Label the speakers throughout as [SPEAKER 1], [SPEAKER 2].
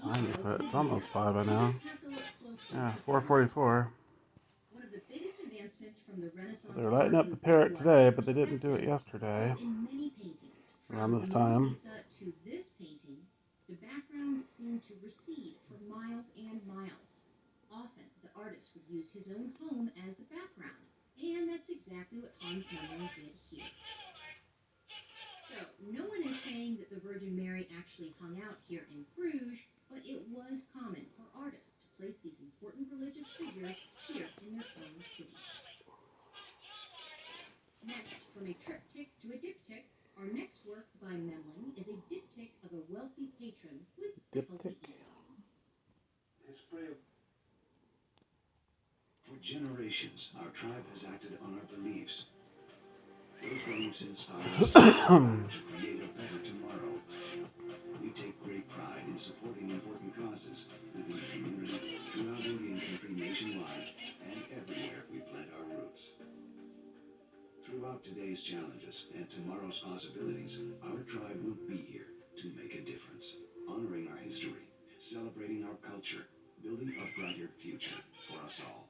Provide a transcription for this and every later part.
[SPEAKER 1] Time is it? It's almost 5 by now. Yeah, 4:44. So they're lighting up the parrot today, but they didn't do it yesterday around this time. The backgrounds seemed to recede for miles and miles. Often, the artist would use his own home as the background, and that's exactly what Hans Memling did here. So, no one is saying that the Virgin Mary actually hung out here in Bruges, but it was common for artists to place these important religious figures here in their own cities. Next, from a triptych to a diptych, our next work by Memling is a diptych of a wealthy patron with a healthy ego.
[SPEAKER 2] For generations, our tribe has acted on our beliefs. Those beliefs inspire us to create a better tomorrow. We take great pride in supporting important causes within the community, throughout Indian country nationwide, and everywhere we plant our roots. Throughout today's challenges and tomorrow's possibilities, our tribe will be here to make a difference, honoring our history, celebrating our culture, building a brighter future for us all.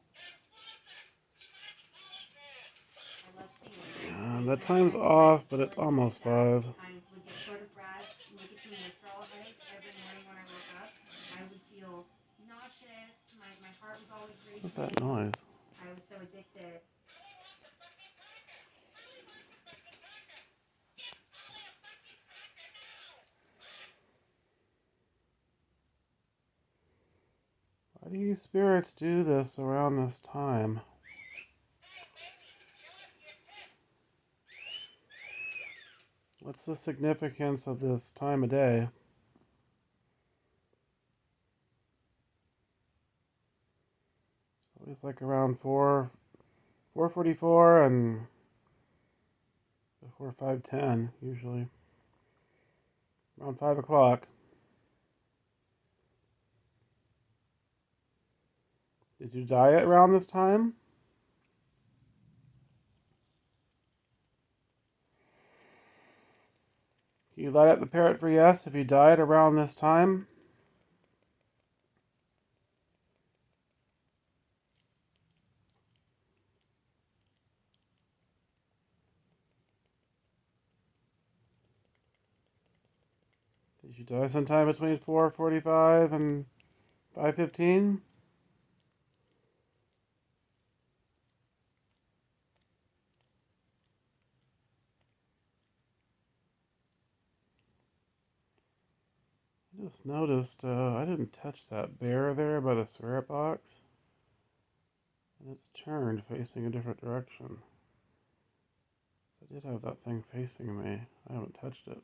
[SPEAKER 1] That time's off, but it's almost 5.
[SPEAKER 3] I would get sort of some withdrawal headaches every morning when I woke up. I would feel nauseous. My heart was always racing.
[SPEAKER 1] What's that noise?
[SPEAKER 3] I was so addicted.
[SPEAKER 1] Why do you spirits do this around this time? What's the significance of this time of day? It's always like around 4:44 and before 5:10 usually. Around 5 o'clock. Did you diet around this time? Can you light up the parrot for yes if you died around this time? Did you die sometime between 4:45 and 5:15? I just noticed I didn't touch that bear there by the spirit box. And it's turned facing a different direction. I did have that thing facing me. I haven't touched it.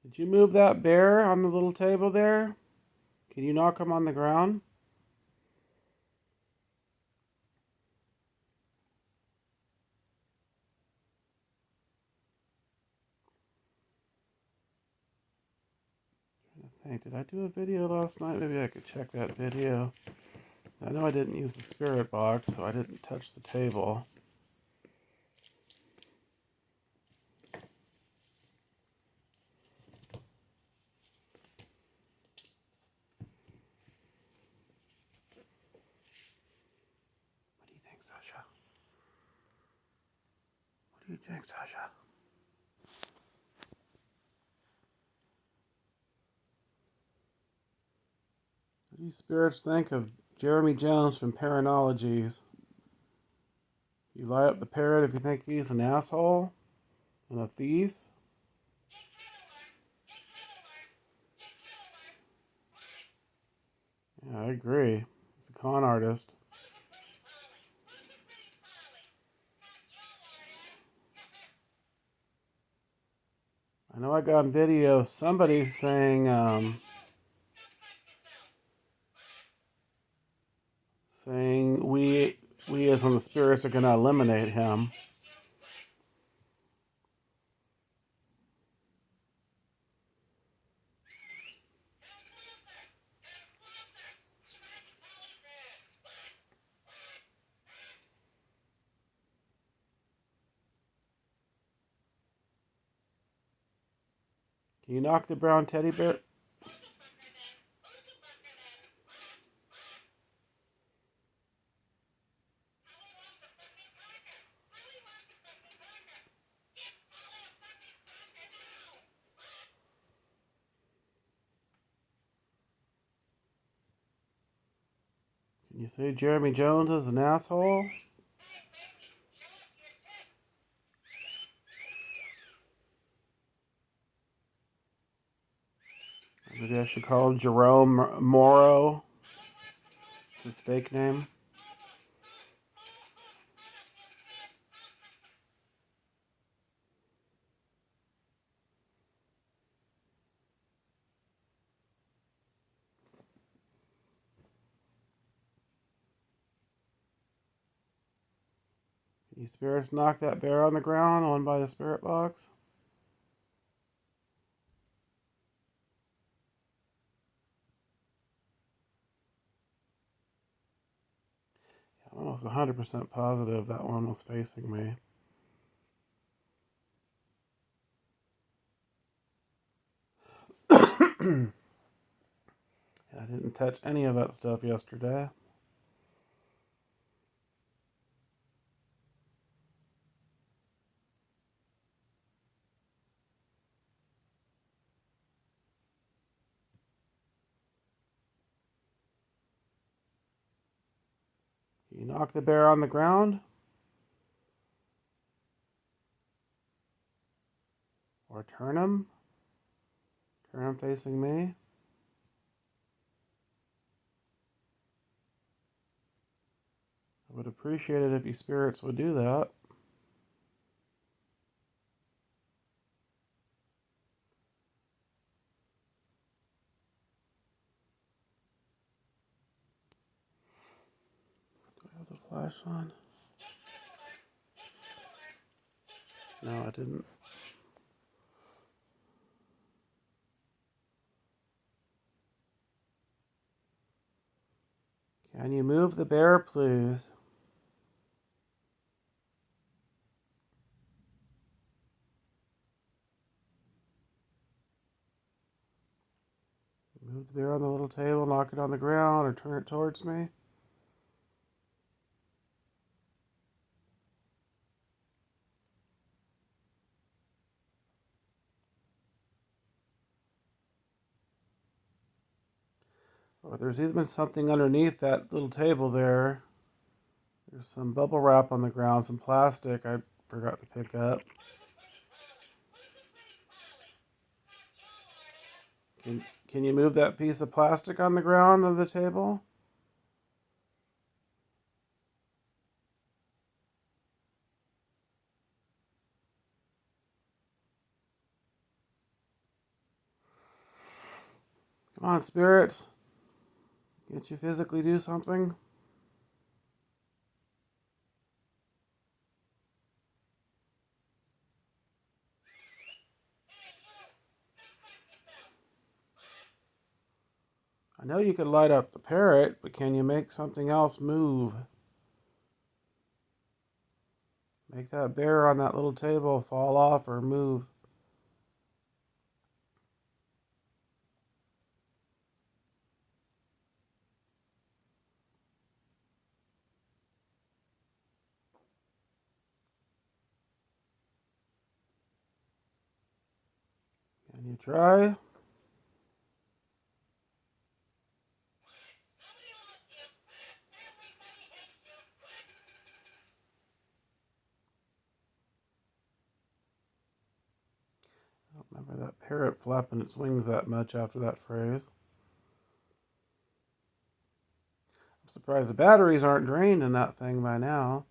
[SPEAKER 1] Did you move that bear on the little table there? Can you knock him on the ground? Hey, did I do a video last night? Maybe I could check that video. I know I didn't use the spirit box, so I didn't touch the table. What do you think, Sasha? What do you think, Sasha? What do you spirits think of Jeremy Jones from Paranologies? You light up the parrot if you think he's an asshole and a thief? Yeah, I agree. He's a con artist. I know I got on video somebody saying we as in the spirits are going to eliminate him.
[SPEAKER 4] Can you knock the brown teddy bear? Can you say Jeremy Jones is an asshole? Maybe I should call him Jerome Morrow. His fake name. Can you spirits knock that bear on the ground, on by the spirit box? I'm almost 100% positive that one was facing me. I didn't touch any of that stuff yesterday. Can you knock the bear on the ground? Or turn him? Turn him facing me? I would appreciate it if you spirits would do that. Do I have the flash on? No, I didn't. Can you move the bear, please? Move the bear on the little table, knock it on the ground, or turn it towards me. Or there's even something underneath that little table there. There's some bubble wrap on the ground, some plastic I forgot to pick up. Can you move that piece of plastic on the ground of the table? Come on, spirits. Can't you physically do something? I know you could light up the parrot, but can you make something else move? Make that bear on that little table fall off or move. Can you try? I don't remember that parrot flapping its wings that much after that phrase. I'm surprised the batteries aren't drained in that thing by now.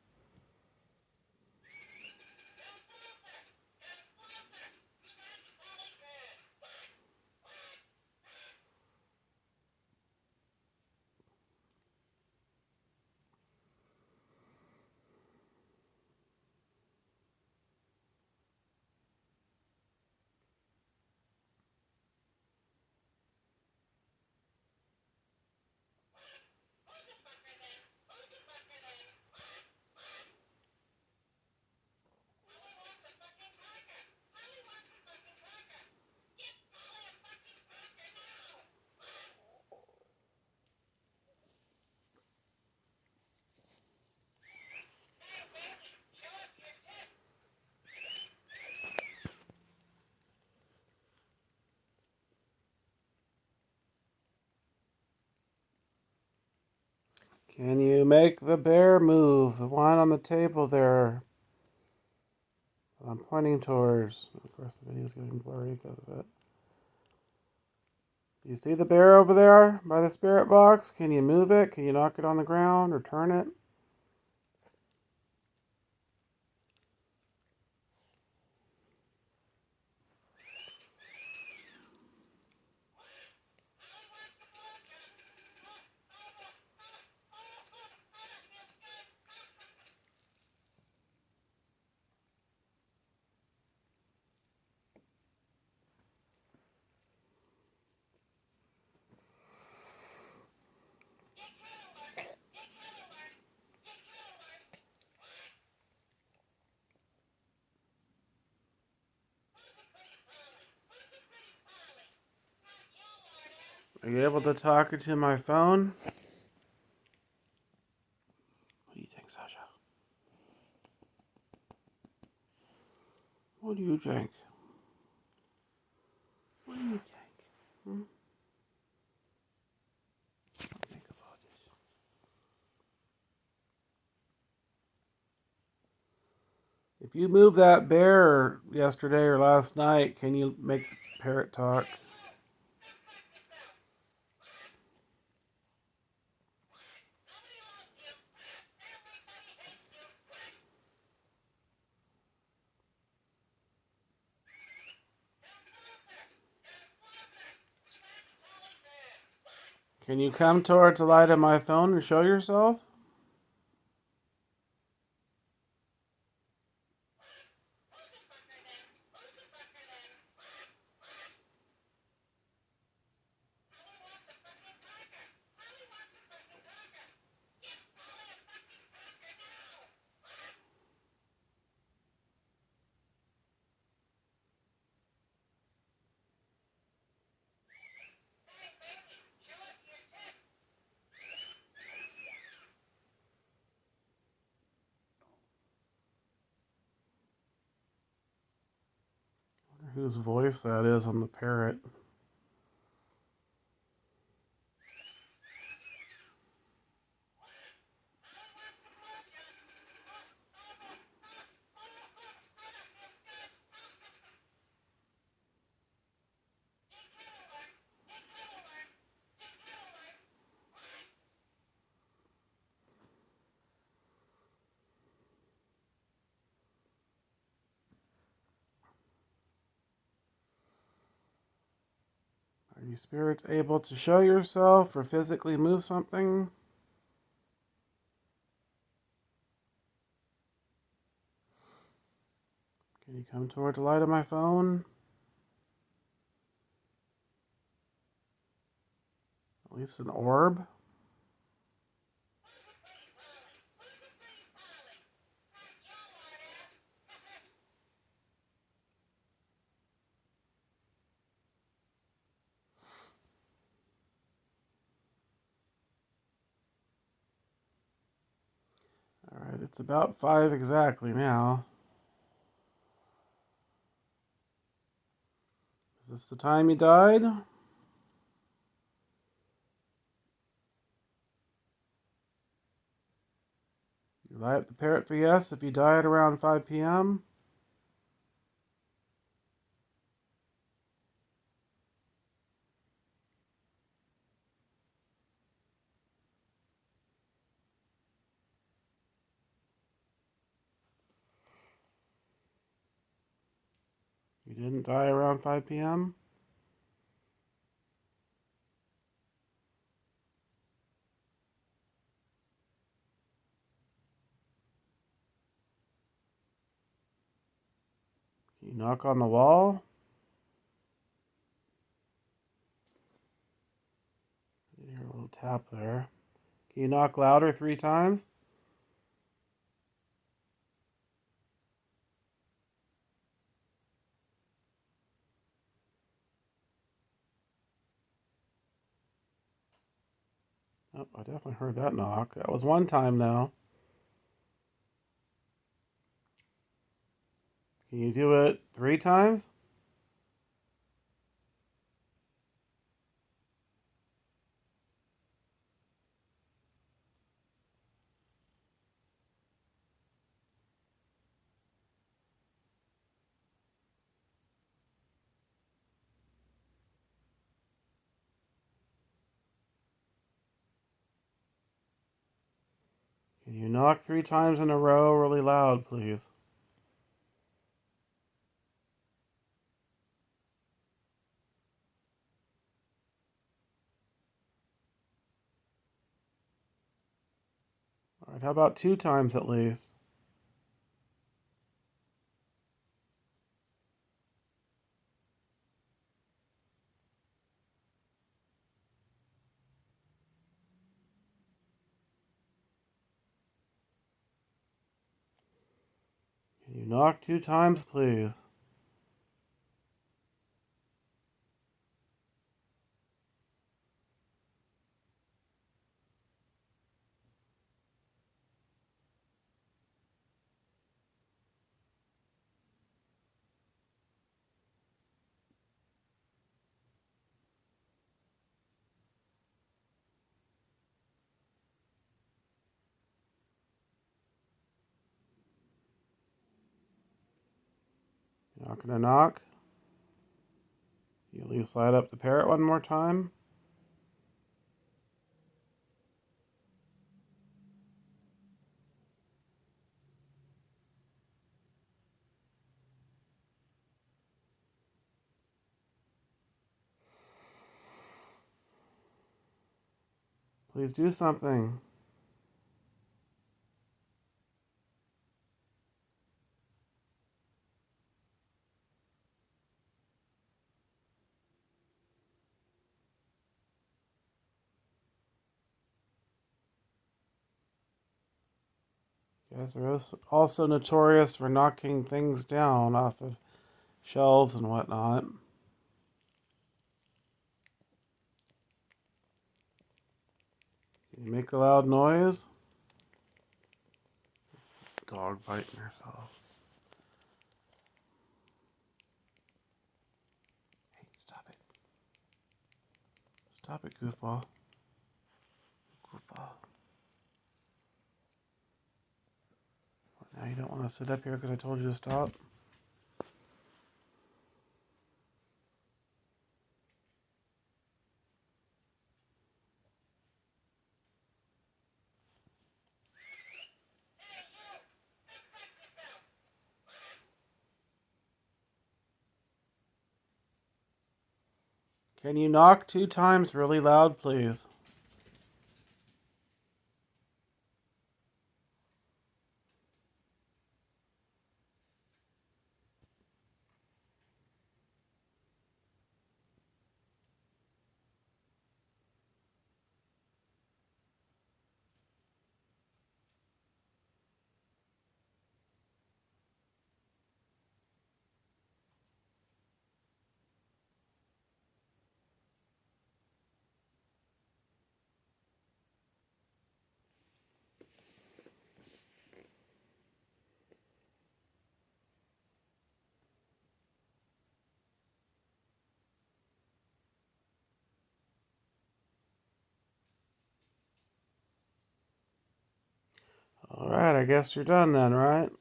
[SPEAKER 4] Can you make the bear move? The one on the table there. I'm pointing towards. Of course, the video's getting blurry because of it. Do you see the bear over there by the spirit box? Can you move it? Can you knock it on the ground or turn it? Are you able to talk into my phone? What do you think, Sasha? What do you think? What do you think? Hmm? What do you think of all this? If you moved that bear yesterday or last night, can you make the parrot talk? Can you come towards the light of my phone and show yourself? I wonder whose voice that is on the parrot. Are you spirits able to show yourself or physically move something? Can you come towards the light of my phone? At least an orb? Alright, it's about 5 exactly now. Is this the time you died? You light up the parrot for yes if you died around 5 p.m.? You didn't die around 5 p.m.? Can you knock on the wall? I hear a little tap there. Can you knock louder 3 times? Oh, I definitely heard that knock. That was 1 time now. Can you do it 3 times? Can you knock 3 times in a row really loud, please? Alright, how about 2 times at least? Can you knock 2 times, please? You're not gonna knock? You at least light up the parrot one more time? Please do something. You guys are also notorious for knocking things down off of shelves and whatnot. Can you make a loud noise? Dog biting herself. Hey, stop it. Stop it, goofball. Goofball. Now you don't want to sit up here because I told you to stop? Can you knock 2 times really loud, please? Alright, I guess you're done then, right? What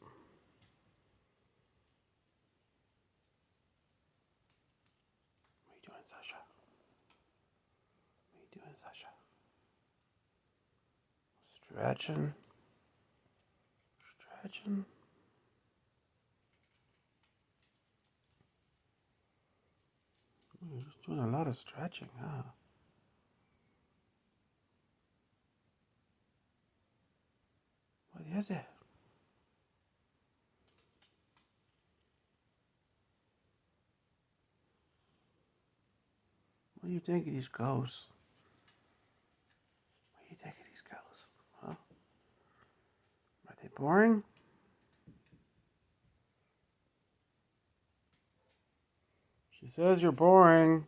[SPEAKER 4] are you doing, Sasha? What are you doing, Sasha? Stretching. Stretching. Ooh, you're just doing a lot of stretching, huh? What is it? What do you think of these ghosts? What do you think of these ghosts? Huh? Are they boring? She says you're boring.